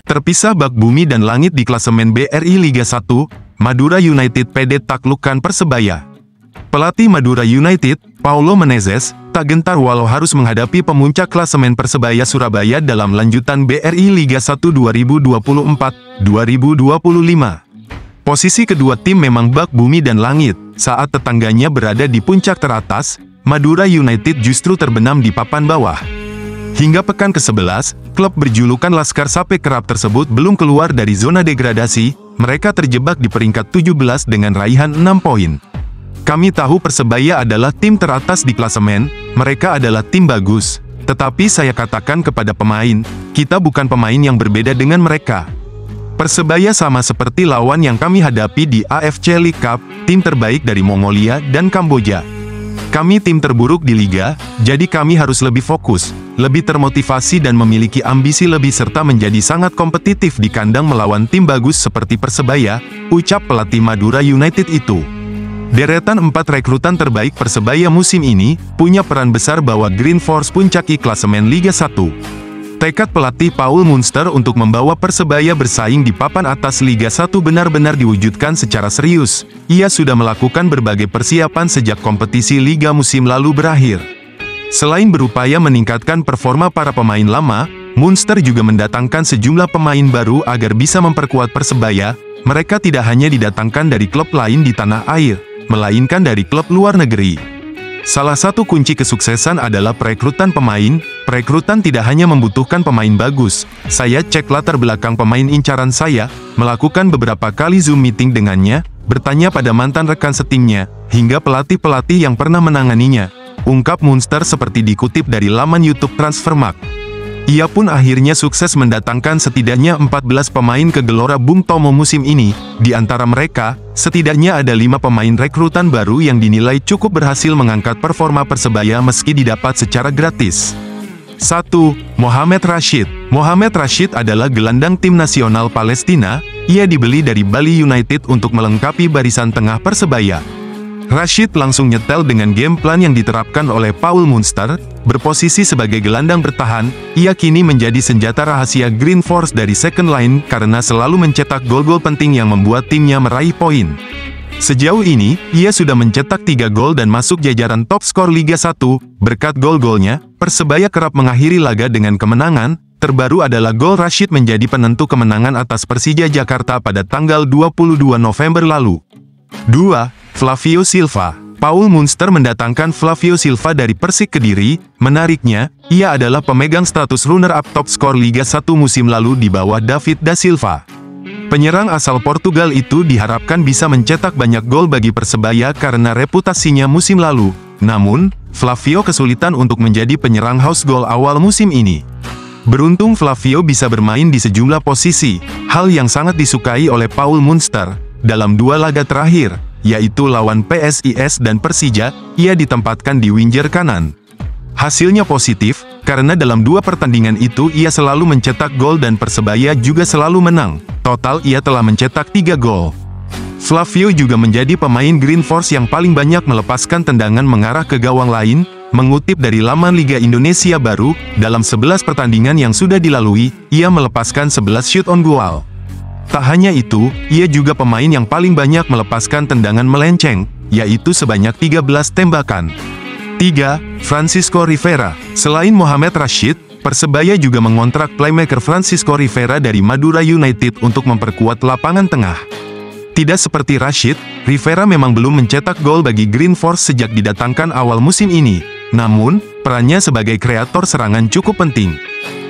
Terpisah bak bumi dan langit di klasemen BRI Liga 1, Madura United PD taklukkan Persebaya. Pelatih Madura United, Paulo Menezes, tak gentar walau harus menghadapi pemuncak klasemen Persebaya Surabaya dalam lanjutan BRI Liga 1 2024-2025. Posisi kedua tim memang bak bumi dan langit, saat tetangganya berada di puncak teratas, Madura United justru terbenam di papan bawah. Hingga pekan ke-11, klub berjulukan Laskar Sape Kerap tersebut belum keluar dari zona degradasi, mereka terjebak di peringkat 17 dengan raihan 6 poin. Kami tahu Persebaya adalah tim teratas di klasemen, mereka adalah tim bagus. Tetapi saya katakan kepada pemain, kita bukan pemain yang berbeda dengan mereka. Persebaya sama seperti lawan yang kami hadapi di AFC League Cup, tim terbaik dari Mongolia dan Kamboja. Kami tim terburuk di liga, jadi kami harus lebih fokus, lebih termotivasi dan memiliki ambisi lebih serta menjadi sangat kompetitif di kandang melawan tim bagus seperti Persebaya, ucap pelatih Madura United itu. Deretan 4 rekrutan terbaik Persebaya musim ini, punya peran besar bawa Green Force puncaki klasemen Liga 1. Tekad pelatih Paul Munster untuk membawa Persebaya bersaing di papan atas Liga 1 benar-benar diwujudkan secara serius. Ia sudah melakukan berbagai persiapan sejak kompetisi Liga musim lalu berakhir. Selain berupaya meningkatkan performa para pemain lama, Munster juga mendatangkan sejumlah pemain baru agar bisa memperkuat Persebaya. Mereka tidak hanya didatangkan dari klub lain di tanah air, melainkan dari klub luar negeri. Salah satu kunci kesuksesan adalah perekrutan pemain. Perekrutan tidak hanya membutuhkan pemain bagus. Saya cek latar belakang pemain incaran saya, melakukan beberapa kali Zoom meeting dengannya, bertanya pada mantan rekan setimnya, hingga pelatih-pelatih yang pernah menanganinya, ungkap Munster seperti dikutip dari laman YouTube Transfermarkt. Ia pun akhirnya sukses mendatangkan setidaknya 14 pemain ke Gelora Bung Tomo musim ini. Di antara mereka, setidaknya ada 5 pemain rekrutan baru yang dinilai cukup berhasil mengangkat performa Persebaya meski didapat secara gratis. 1. Mohamed Rashid. Mohamed Rashid adalah gelandang tim nasional Palestina. Ia dibeli dari Bali United untuk melengkapi barisan tengah Persebaya. Rashid langsung nyetel dengan game plan yang diterapkan oleh Paul Munster, berposisi sebagai gelandang bertahan. Ia kini menjadi senjata rahasia Green Force dari second line karena selalu mencetak gol-gol penting yang membuat timnya meraih poin. Sejauh ini, ia sudah mencetak 3 gol dan masuk jajaran top skor Liga 1. Berkat gol-golnya, Persebaya kerap mengakhiri laga dengan kemenangan. Terbaru adalah gol Rashid menjadi penentu kemenangan atas Persija Jakarta pada tanggal 22 November lalu. 2. Flavio Silva. Paul Munster mendatangkan Flavio Silva dari Persik Kediri. Menariknya, ia adalah pemegang status runner-up top skor Liga 1 musim lalu di bawah David da Silva. Penyerang asal Portugal itu diharapkan bisa mencetak banyak gol bagi Persebaya karena reputasinya musim lalu. Namun, Flavio kesulitan untuk menjadi penyerang house goal awal musim ini. Beruntung Flavio bisa bermain di sejumlah posisi, hal yang sangat disukai oleh Paul Munster. Dalam 2 laga terakhir, yaitu lawan PSIS dan Persija, ia ditempatkan di winger kanan. Hasilnya positif, karena dalam 2 pertandingan itu ia selalu mencetak gol dan Persebaya juga selalu menang. Total ia telah mencetak 3 gol. Flavio juga menjadi pemain Green Force yang paling banyak melepaskan tendangan mengarah ke gawang lain. Mengutip dari laman Liga Indonesia Baru, dalam 11 pertandingan yang sudah dilalui, ia melepaskan 11 shoot on goal. Tak hanya itu, ia juga pemain yang paling banyak melepaskan tendangan melenceng, yaitu sebanyak 13 tembakan. 3. Francisco Rivera. Selain Mohamed Rashid, Persebaya juga mengontrak playmaker Francisco Rivera dari Madura United untuk memperkuat lapangan tengah. Tidak seperti Rashid, Rivera memang belum mencetak gol bagi Green Force sejak didatangkan awal musim ini. Namun, perannya sebagai kreator serangan cukup penting.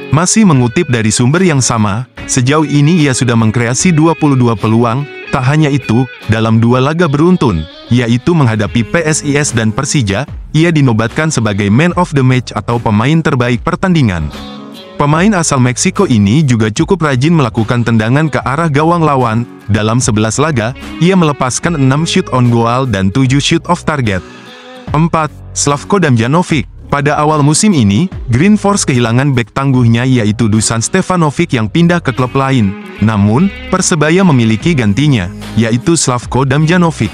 Masih mengutip dari sumber yang sama, sejauh ini ia sudah mengkreasi 22 peluang. Tak hanya itu, dalam 2 laga beruntun, yaitu menghadapi PSIS dan Persija, ia dinobatkan sebagai Man of the Match atau pemain terbaik pertandingan. Pemain asal Meksiko ini juga cukup rajin melakukan tendangan ke arah gawang lawan. Dalam 11 laga, ia melepaskan 6 shoot on goal dan 7 shoot off target. 4. Slavko Damjanovic. Pada awal musim ini, Green Force kehilangan bek tangguhnya yaitu Dusan Stefanovic yang pindah ke klub lain. Namun, Persebaya memiliki gantinya, yaitu Slavko Damjanovic.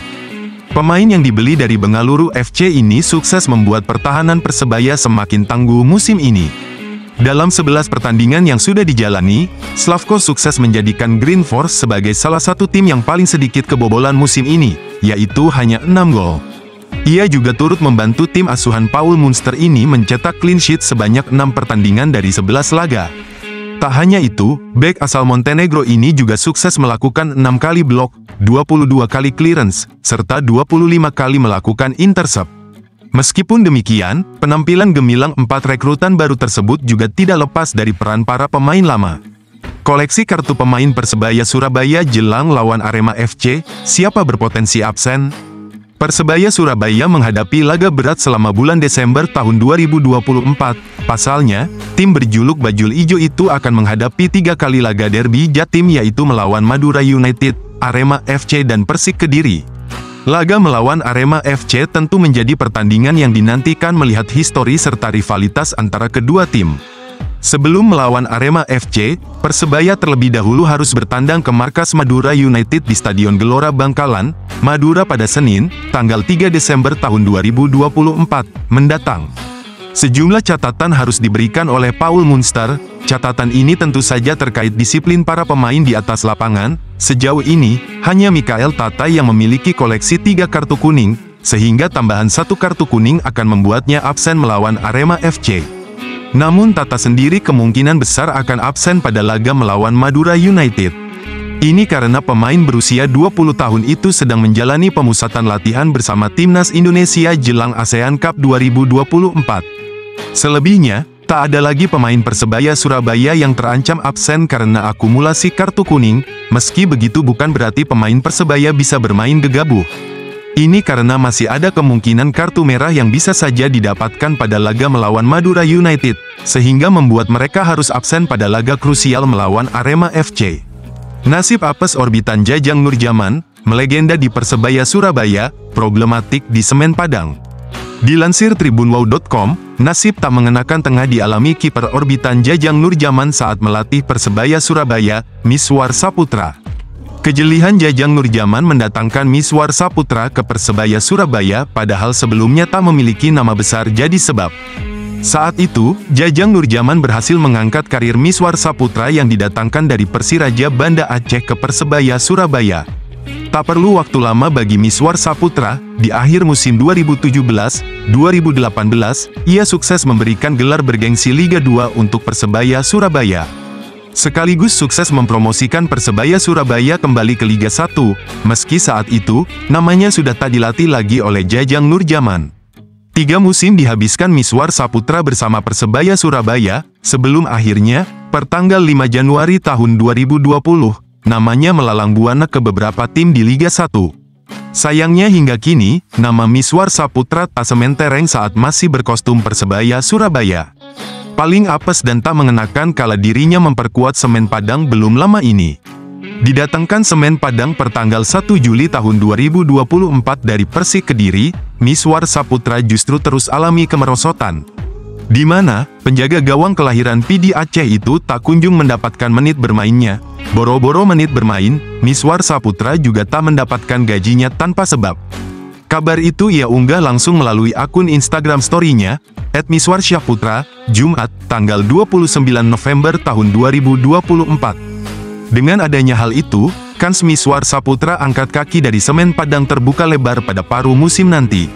Pemain yang dibeli dari Bengaluru FC ini sukses membuat pertahanan Persebaya semakin tangguh musim ini. Dalam 11 pertandingan yang sudah dijalani, Slavko sukses menjadikan Green Force sebagai salah satu tim yang paling sedikit kebobolan musim ini, yaitu hanya 6 gol. Ia juga turut membantu tim asuhan Paul Munster ini mencetak clean sheet sebanyak 6 pertandingan dari 11 laga. Tak hanya itu, bek asal Montenegro ini juga sukses melakukan 6 kali blok, 22 kali clearance, serta 25 kali melakukan intercept. Meskipun demikian, penampilan gemilang 4 rekrutan baru tersebut juga tidak lepas dari peran para pemain lama. Koleksi kartu pemain Persebaya Surabaya jelang lawan Arema FC, siapa berpotensi absen? Persebaya Surabaya menghadapi laga berat selama bulan Desember tahun 2024. Pasalnya, tim berjuluk Bajul Ijo itu akan menghadapi 3 kali laga derby Jatim, yaitu melawan Madura United, Arema FC dan Persik Kediri. Laga melawan Arema FC tentu menjadi pertandingan yang dinantikan melihat histori serta rivalitas antara kedua tim. Sebelum melawan Arema FC, Persebaya terlebih dahulu harus bertandang ke markas Madura United di Stadion Gelora Bangkalan, Madura pada Senin, tanggal 3 Desember tahun 2024 mendatang. Sejumlah catatan harus diberikan oleh Paul Munster. Catatan ini tentu saja terkait disiplin para pemain di atas lapangan. Sejauh ini, hanya Mikael Tata yang memiliki koleksi 3 kartu kuning, sehingga tambahan 1 kartu kuning akan membuatnya absen melawan Arema FC. Namun Tata sendiri kemungkinan besar akan absen pada laga melawan Madura United. Ini karena pemain berusia 20 tahun itu sedang menjalani pemusatan latihan bersama Timnas Indonesia jelang ASEAN Cup 2024. Selebihnya, tak ada lagi pemain Persebaya Surabaya yang terancam absen karena akumulasi kartu kuning. Meski begitu bukan berarti pemain Persebaya bisa bermain gegabah. Ini karena masih ada kemungkinan kartu merah yang bisa saja didapatkan pada laga melawan Madura United, sehingga membuat mereka harus absen pada laga krusial melawan Arema FC. Nasib apes orbitan Jajang Nurjaman, melegenda di Persebaya Surabaya, problematik di Semen Padang. Dilansir tribunwow.com, nasib tak mengenakan tengah dialami kiper orbitan Jajang Nurjaman saat melatih Persebaya Surabaya, Miswar Saputra. Kejelihan Jajang Nurjaman mendatangkan Miswar Saputra ke Persebaya Surabaya, padahal sebelumnya tak memiliki nama besar jadi sebab. Saat itu, Jajang Nurjaman berhasil mengangkat karir Miswar Saputra yang didatangkan dari Persiraja Banda Aceh ke Persebaya Surabaya. Tak perlu waktu lama bagi Miswar Saputra, di akhir musim 2017-2018, ia sukses memberikan gelar bergengsi Liga 2 untuk Persebaya Surabaya. Sekaligus sukses mempromosikan Persebaya Surabaya kembali ke Liga 1, meski saat itu, namanya sudah tak dilatih lagi oleh Jajang Nurjaman. 3 musim dihabiskan Miswar Saputra bersama Persebaya Surabaya, sebelum akhirnya, pertanggal 5 Januari tahun 2020, namanya melalang buana ke beberapa tim di Liga 1. Sayangnya hingga kini, nama Miswar Saputra tak sementereng saat masih berkostum Persebaya Surabaya. Paling apes dan tak mengenakan kala dirinya memperkuat Semen Padang belum lama ini. Didatangkan Semen Padang pertanggal 1 Juli tahun 2024 dari Persik Kediri, Miswar Saputra justru terus alami kemerosotan. Di mana, penjaga gawang kelahiran PD Aceh itu tak kunjung mendapatkan menit bermainnya. Boro-boro menit bermain, Miswar Saputra juga tak mendapatkan gajinya tanpa sebab. Kabar itu ia unggah langsung melalui akun Instagram story-nya, @miswarsaputra, Jumat, tanggal 29 November tahun 2024. Dengan adanya hal itu, kans Miswar Saputra angkat kaki dari Semen Padang terbuka lebar pada paruh musim nanti.